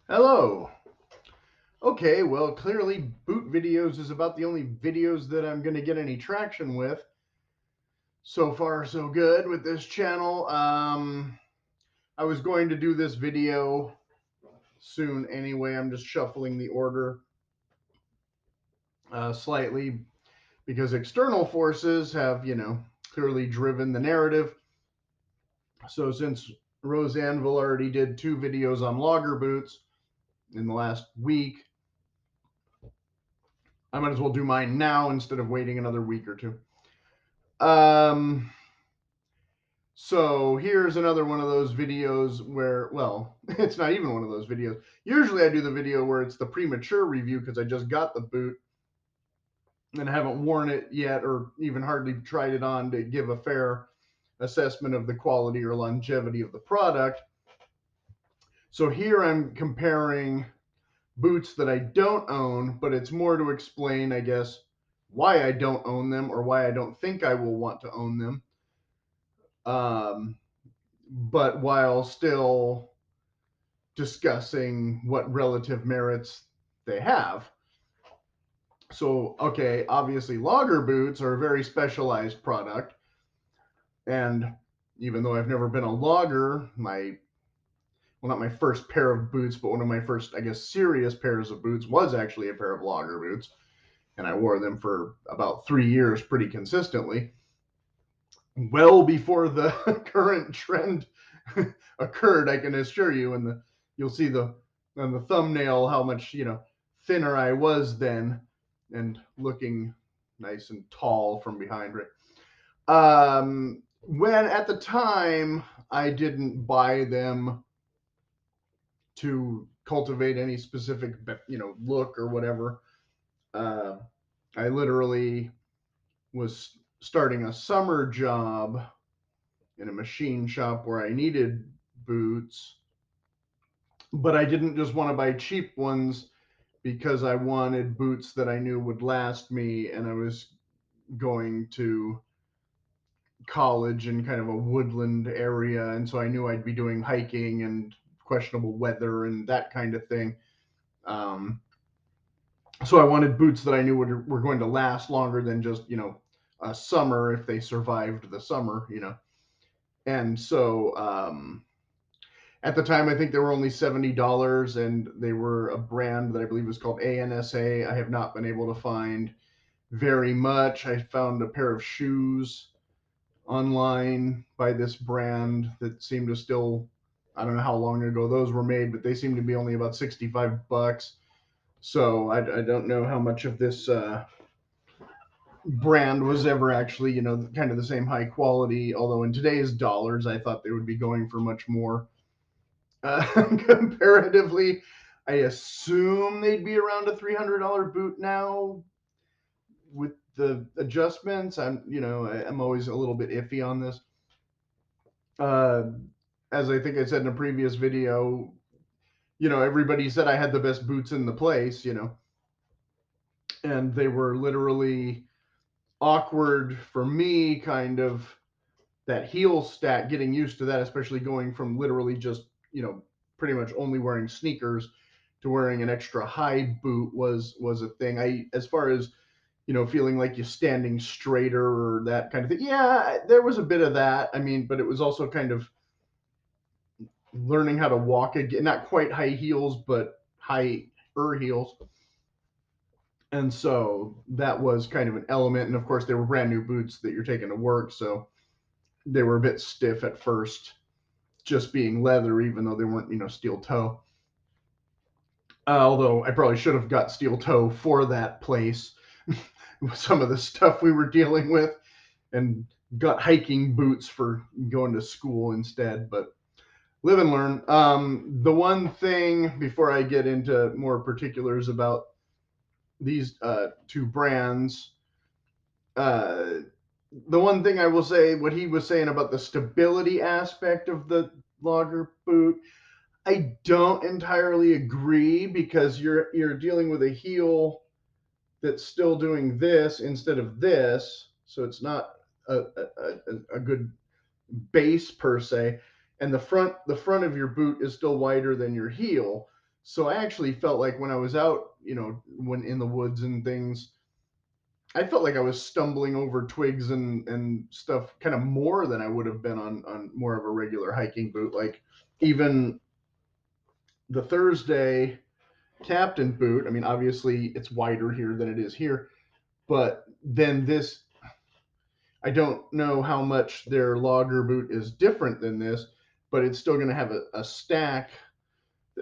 Hello. Okay, well, clearly boot videos is about the only videos that I'm going to get any traction with. So far, so good with this channel. I was going to do this video soon anyway. I'm just shuffling the order slightly because external forces have, clearly driven the narrative. So since Rose Anvil already did 2 videos on logger boots in the last week, I might as well do mine now instead of waiting another week or two. So here's another one of those videos where, well, it's not even one of those videos. Usually I do the video where it's the premature review because I just got the boot and haven't worn it yet or even hardly tried it on to give a fair assessment of the quality or longevity of the product. So here I'm comparing boots that I don't own, but it's more to explain, I guess, why I don't own them or why I don't think I will want to own them. But while still discussing what relative merits they have. So, okay, obviously logger boots are a very specialized product. And even though I've never been a logger, not my first pair of boots, but one of my first, I guess, serious pairs of boots was actually a pair of logger boots. And I wore them for about 3 years pretty consistently. Well before the current trend occurred, I can assure you, and you'll see on the thumbnail how much thinner I was then, and looking nice and tall from behind. Right. When at the time I didn't buy them to cultivate any specific look or whatever. Uh, I literally was starting a summer job in a machine shop where I needed boots, but I didn't just want to buy cheap ones because I wanted boots that I knew would last me, and I was going to college in kind of a woodland area, and so I knew I'd be doing hiking and questionable weather and that kind of thing. Um, so I wanted boots that I knew were going to last longer than just a summer if they survived the summer. And so at the time, I think they were only $70, and they were a brand that I believe was called ANSA. I have not been able to find very much. I found a pair of shoes online by this brand that seemed to still, I don't know how long ago those were made, but they seem to be only about $65. So I don't know how much of this brand was ever actually, kind of the same high quality. Although in today's dollars, I thought they would be going for much more. Comparatively, I assume they'd be around a $300 boot now with the adjustments. I'm always a little bit iffy on this. Uh, as I think I said in a previous video, everybody said I had the best boots in the place, and they were literally awkward for me, kind of that heel stack, getting used to that, especially going from literally just, pretty much only wearing sneakers to wearing an extra high boot was a thing. As far as feeling like you're standing straighter or that kind of thing. Yeah, there was a bit of that. I mean, but it was also kind of learning how to walk again, not quite high heels, but higher heels. And so that was kind of an element. And of course, they were brand new boots that you're taking to work. So they were a bit stiff at first, just being leather, even though they weren't, steel toe. Although I probably should have got steel toe for that place, some of the stuff we were dealing with, and got hiking boots for going to school instead. But live and learn. The one thing before I get into more particulars about these 2 brands, uh, the one thing I will say, what he was saying about the stability aspect of the logger boot, I don't entirely agree because you're dealing with a heel that's still doing this instead of this, so it's not a good base per se, and the front of your boot is still wider than your heel. So I actually felt like when I was out, when in the woods and things, I felt like I was stumbling over twigs and stuff kind of more than I would have been on more of a regular hiking boot. Like even the Thursday captain boot, I mean, obviously it's wider here than it is here, but then this, I don't know how much their logger boot is different than this, but it's still going to have a stack.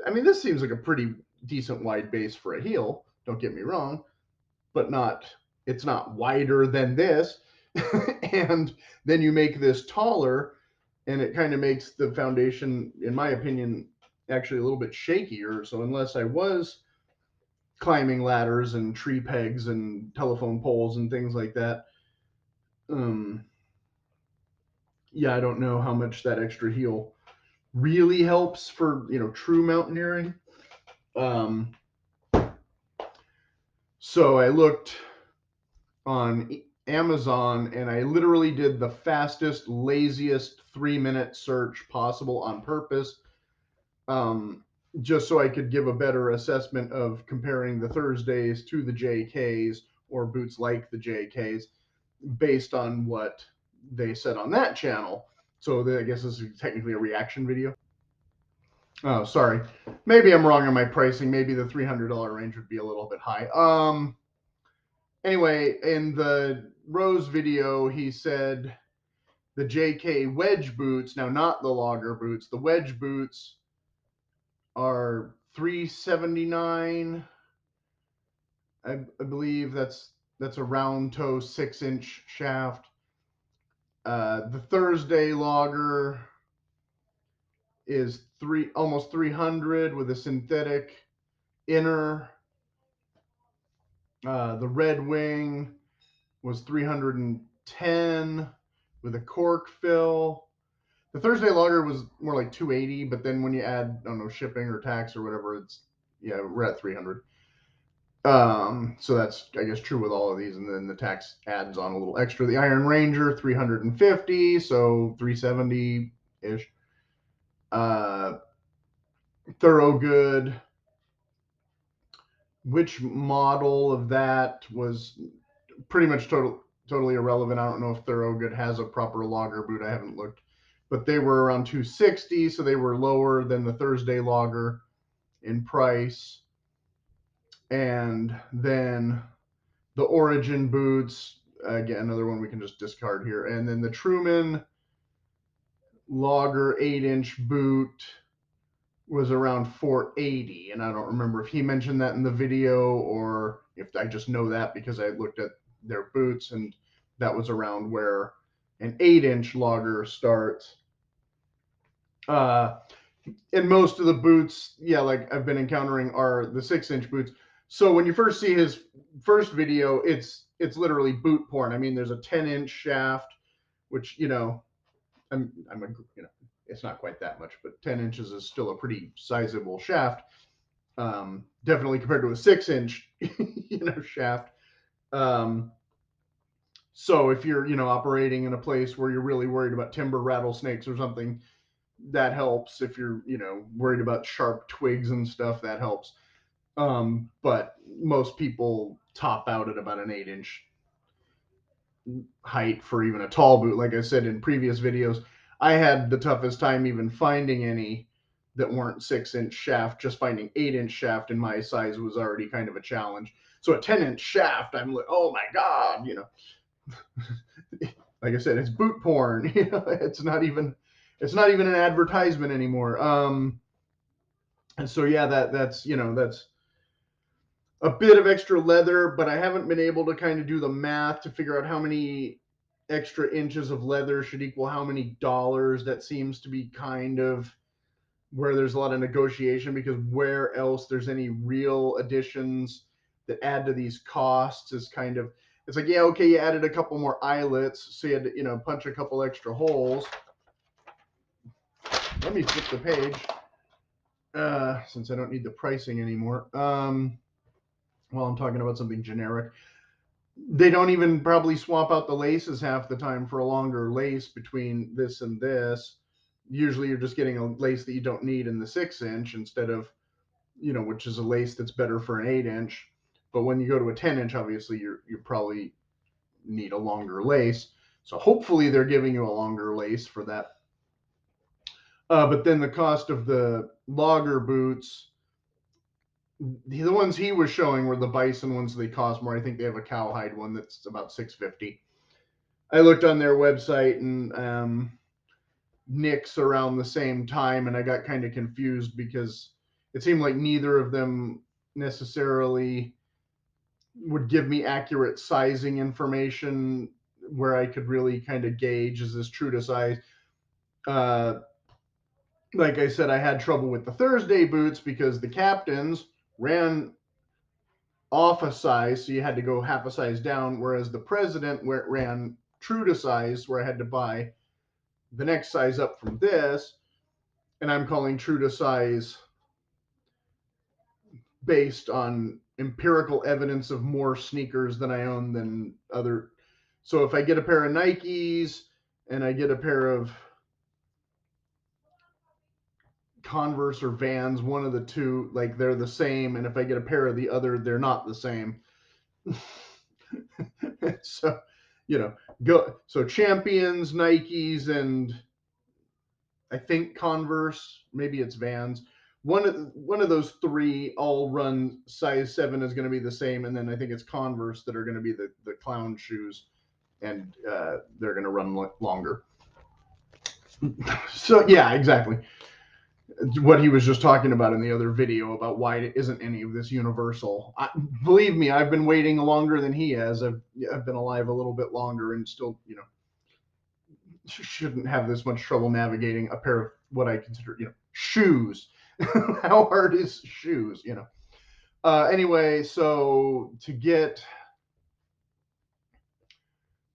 I mean, this seems like a pretty decent wide base for a heel, don't get me wrong, but it's not wider than this. And then you make this taller, and it kind of makes the foundation, in my opinion, actually a little bit shakier. So unless I was climbing ladders and tree pegs and telephone poles and things like that, um, yeah, I don't know how much that extra heel really helps for true mountaineering. Um, so I looked on Amazon, and I literally did the fastest, laziest 3-minute search possible on purpose, um, just so I could give a better assessment of comparing the Thursdays to the JKs or boots like the JKs based on what they said on that channel. So I guess this is technically a reaction video. Oh, sorry. Maybe I'm wrong on my pricing. Maybe the $300 range would be a little bit high. Anyway, in the Rose video, he said the JK wedge boots, now not the logger boots, the wedge boots are $379. I believe that's a round toe 6-inch shaft. The Thursday logger is almost 300 with a synthetic inner. The Red Wing was 310 with a cork fill. The Thursday logger was more like 280, but then when you add, I don't know, shipping or tax or whatever, we're at 300. So that's, I guess, true with all of these, and then the tax adds on a little extra. The Iron Ranger 350, so 370 ish. Thoroughgood, which model of that was pretty much totally irrelevant. I don't know if Thoroughgood has a proper logger boot. I haven't looked, but they were around 260, so they were lower than the Thursday logger in price. And then the Origin boots, again, another one we can just discard here. And then the Truman logger 8-inch boot was around 480, and I don't remember if he mentioned that in the video or if I just know that because I looked at their boots, and that was around where an 8-inch logger starts. And most of the boots, yeah, like I've been encountering, are the 6-inch boots. So when you first see his first video, it's literally boot porn. I mean, there's a 10-inch shaft, which I'm a it's not quite that much, but 10 inches is still a pretty sizable shaft. Definitely compared to a 6-inch, shaft. So if you're, operating in a place where you're really worried about timber rattlesnakes or something, that helps. If you're, worried about sharp twigs and stuff, that helps. But most people top out at about an 8-inch height for even a tall boot. Like I said in previous videos, I had the toughest time even finding any that weren't 6-inch shaft. Just finding 8-inch shaft in my size was already kind of a challenge. So a 10-inch shaft, I'm like, oh my God, like I said, it's boot porn. It's not even an advertisement anymore. And so yeah, that's a bit of extra leather, but I haven't been able to kind of do the math to figure out how many extra inches of leather should equal how many dollars. That seems to be kind of where there's a lot of negotiation, because where else there's any real additions that add to these costs is kind of, it's like, yeah, okay, you added a couple more eyelets, so you had to, punch a couple extra holes. Let me flip the page, since I don't need the pricing anymore. While I'm talking about something generic. They don't even probably swap out the laces half the time for a longer lace between this and this. Usually you're just getting a lace that you don't need in the 6 inch instead of, which is a lace that's better for an 8 inch. But when you go to a 10 inch, obviously you probably need a longer lace. So hopefully they're giving you a longer lace for that. But then the cost of the logger boots, the ones he was showing were the bison ones. They cost more. I think they have a cowhide one that's about 650. I looked on their website and Nick's around the same time, and I got kind of confused because it seemed like neither of them necessarily would give me accurate sizing information where I could really kind of gauge, is this true to size? Uh, like I said, I had trouble with the Thursday boots because the captains ran off a size, so you had to go half a size down, whereas the president ran true to size, where I had to buy the next size up from this, and I'm calling true to size based on empirical evidence of more sneakers than I own than other. So if I get a pair of Nikes and I get a pair of Converse or Vans, one of the two, like they're the same, and if I get a pair of the other, they're not the same. So, you know, go so Champions, Nikes, and I think Converse, maybe it's Vans. One of those three all run size 7 is going to be the same, and then I think it's Converse that are going to be the clown shoes, and they're going to run longer. So yeah, exactly. What he was just talking about in the other video about why it isn't any of this universal. Believe me, I've been waiting longer than he has. I've been alive a little bit longer and still, shouldn't have this much trouble navigating a pair of what I consider, shoes. How hard is shoes, Anyway, so to get,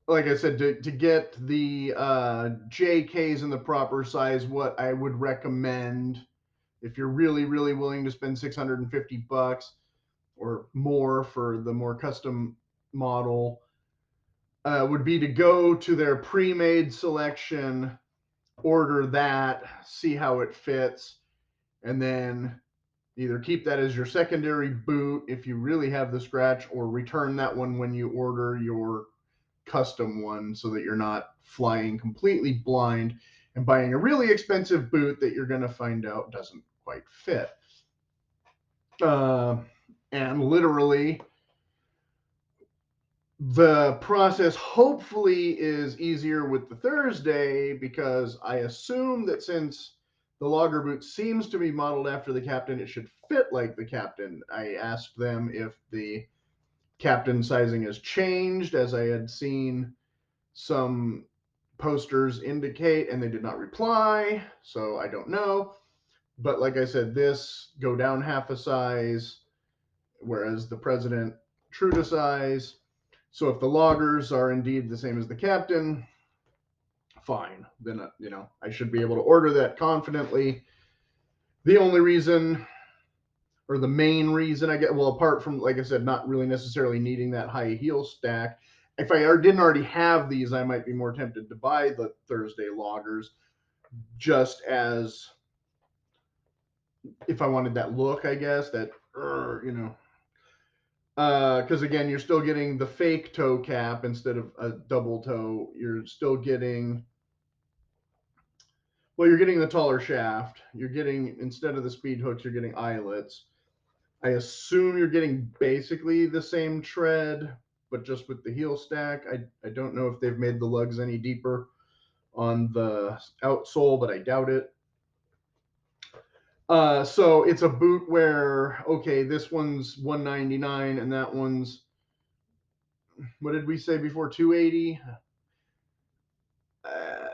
like I said, to get the JKs in the proper size, what I would recommend if you're really, really willing to spend $650 or more for the more custom model, would be to go to their pre-made selection, order that, see how it fits, and then either keep that as your secondary boot if you really have the scratch, or return that one when you order your custom one so that you're not flying completely blind and buying a really expensive boot that you're going to find out doesn't quite fit. Uh, and literally, the process hopefully is easier with the Thursday, because I assume that since the logger boot seems to be modeled after the captain, it should fit like the captain. I asked them if the captain sizing has changed, as I had seen some posters indicate, and they did not reply, so I don't know. But like I said, this go down half a size, whereas the president true to size. So if the loggers are indeed the same as the captain, fine. Then I should be able to order that confidently. The only reason, or the main reason I get, well, apart from, like I said, not really necessarily needing that high heel stack, if I didn't already have these, I might be more tempted to buy the Thursday loggers, just as if I wanted that look, I guess, that, because again, you're still getting the fake toe cap instead of a double toe. You're still getting, well, you're getting the taller shaft. You're getting, instead of the speed hooks, you're getting eyelets. I assume you're getting basically the same tread, but just with the heel stack. I don't know if they've made the lugs any deeper on the outsole, but I doubt it. So it's a boot where, okay, this one's $199 and that one's, what did we say before, 280?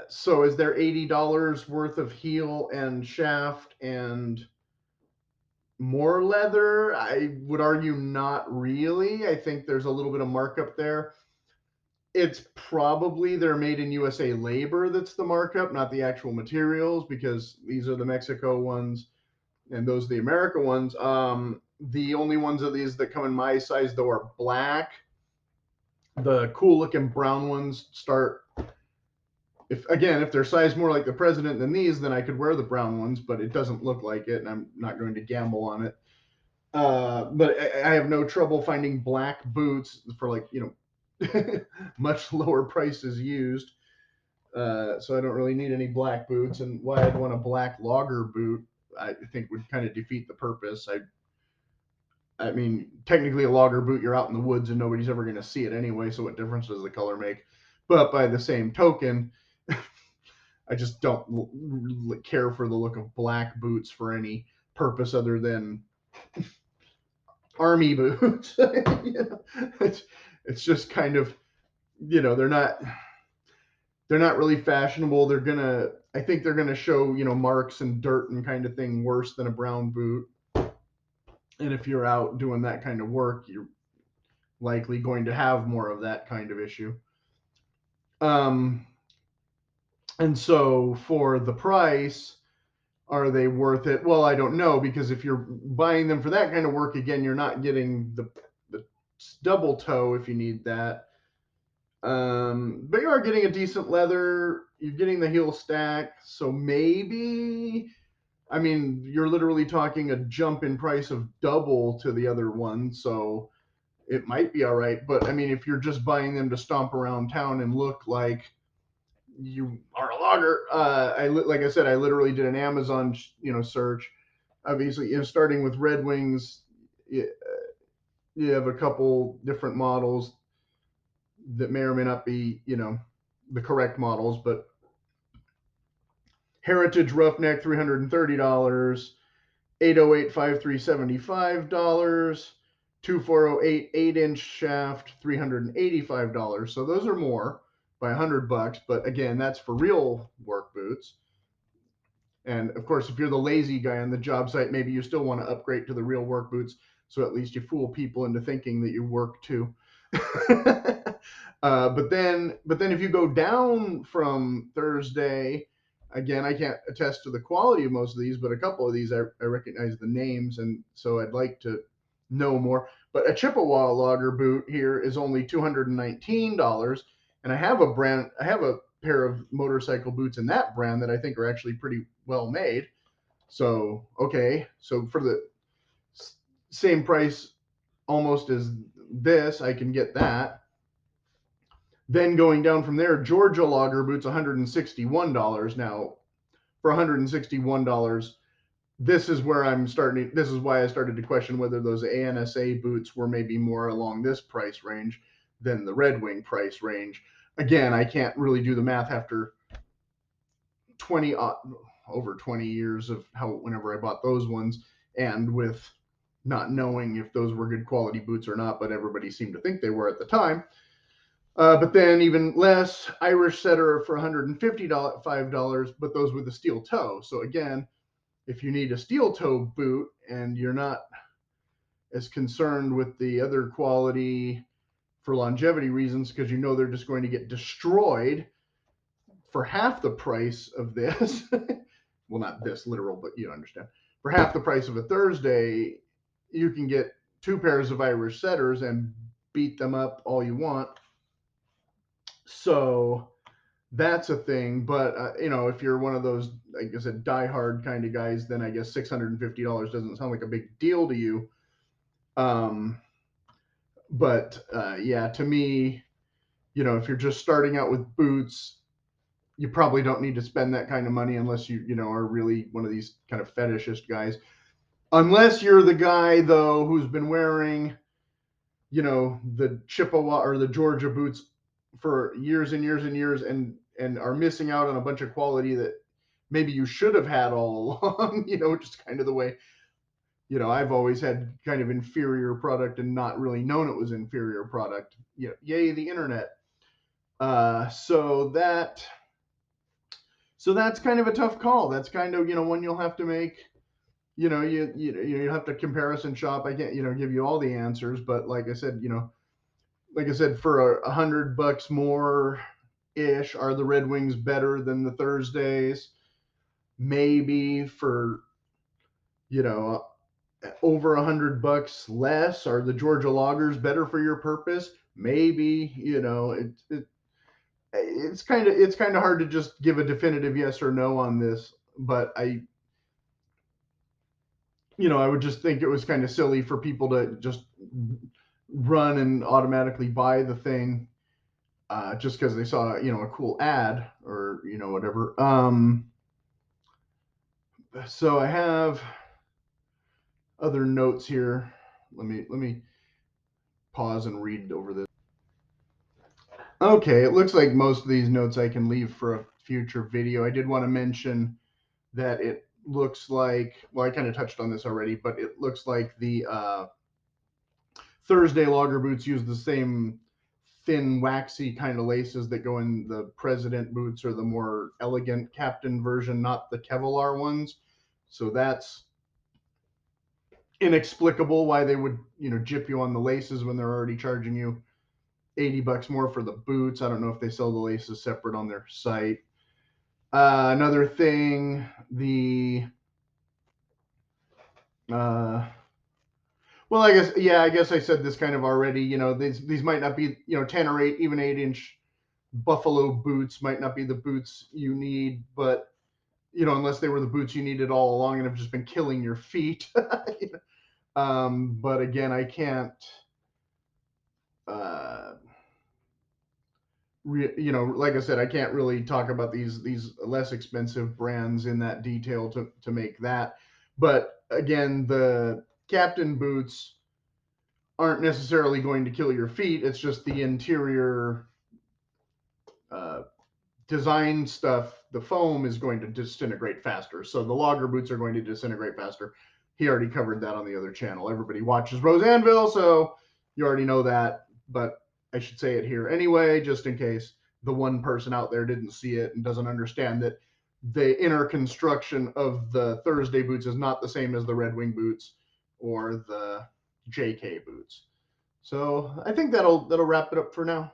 So is there $80 worth of heel and shaft and more leather? I would argue not really. I think there's a little bit of markup there. It's probably their made in USA labor that's the markup, not the actual materials, because these are the Mexico ones and those are the America ones. The only ones of these that come in my size, though, are black. The cool looking brown ones start, if they're sized more like the president than these, then I could wear the brown ones, but it doesn't look like it, and I'm not going to gamble on it. But I have no trouble finding black boots for, like, much lower prices used. So I don't really need any black boots. And why I'd want a black logger boot, I think, would kind of defeat the purpose. I mean, technically, a logger boot, you're out in the woods and nobody's ever going to see it anyway. So what difference does the color make? But by the same token, I just don't care for the look of black boots for any purpose other than army boots. It's just kind of, they're not really fashionable. I think they're gonna show, marks and dirt and kind of thing worse than a brown boot. And if you're out doing that kind of work, you're likely going to have more of that kind of issue. Um, and so for the price, are they worth it? Well, I don't know, because if you're buying them for that kind of work, again, you're not getting the double toe if you need that. But you are getting a decent leather. You're getting the heel stack, so maybe. I mean, you're literally talking a jump in price of double to the other one, so it might be all right. But I mean, if you're just buying them to stomp around town and look like you are a logger, like I said, I literally did an Amazon, search. Obviously, starting with Red Wings, you have a couple different models that may or may not be, the correct models, but Heritage Roughneck, $330, 808 $5,375, 2408 8-inch shaft, $385. So those are more by $100, but again, that's for real work boots. And of course, if you're the lazy guy on the job site, maybe you still want to upgrade to the real work boots, so at least you fool people into thinking that you work too. But then if you go down from Thursday, again, I can't attest to the quality of most of these, but a couple of these I recognize the names, and so I'd like to know more. But a Chippewa logger boot here is only $219, and I have a pair of motorcycle boots in that brand that I think are actually pretty well made. So okay, so for the same price almost as this, I can get that. Then going down from there, Georgia logger boots, $161 now. For $161, this is where I'm starting. This is why I started to question whether those ANSA boots were maybe more along this price range than the Red Wing price range. Again, I can't really do the math after 20 over 20 years of how whenever I bought those ones, and with not knowing if those were good quality boots or not, but everybody seemed to think they were at the time. But then even less, Irish setter for $155, but those with a steel toe. So again, if you need a steel toe boot and you're not as concerned with the other quality for longevity reasons, because they're just going to get destroyed for half the price of this. Well, not this literal, but you understand. For half the price of a Thursday, you can get two pairs of Irish setters and beat them up all you want. So that's a thing. But if you're one of those, like I said, diehard kind of guys, then I guess $650 doesn't sound like a big deal to you. But yeah, to me, if you're just starting out with boots, you probably don't need to spend that kind of money unless you are really one of these kind of fetishist guys. Unless you're the guy though who's been wearing, the Chippewa or the Georgia boots for years and years and years, and are missing out on a bunch of quality that maybe you should have had all along. Just kind of the way, I've always had kind of inferior product and not really known it was inferior product. Yay the internet. So that's kind of a tough call. That's kind of one you'll have to make. You have to comparison shop. I can't give you all the answers, but like I said, for $100 more ish, are the Red Wings better than the Thursdays? Maybe. For over $100 less, are the Georgia Loggers better for your purpose? maybe, it's kind of hard to just give a definitive yes or no on this, but I would just think it was kind of silly for people to just run and automatically buy the thing just because they saw a cool ad or whatever. So I have other notes here. Let me pause and read over this. Okay, it looks like most of these notes I can leave for a future video. I did want to mention that it looks like, well, I kind of touched on this already, but it looks like the Thursday logger boots use the same thin, waxy kind of laces that go in the President boots, or the more elegant Captain version, not the Kevlar ones. So that's inexplicable why they would, jip you on the laces when they're already charging you $80 more for the boots. I don't know if they sell the laces separate on their site. Another thing, well, I guess I said this kind of already. These might not be 10 or 8, even 8-inch buffalo boots might not be the boots you need, but unless they were the boots you needed all along and have just been killing your feet. But again, I can't. Uh, like I said, I can't really talk about these less expensive brands in that detail to make that. But again, the Captain boots aren't necessarily going to kill your feet. It's just the interior uh, design stuff. The foam is going to disintegrate faster, so the logger boots are going to disintegrate faster. He already covered that on the other channel. Everybody watches Roseanville, so you already know that. But I should say it here anyway, just in case the one person out there didn't see it and doesn't understand that the inner construction of the Thursday boots is not the same as the Red Wing boots or the JK boots. So I think that'll wrap it up for now.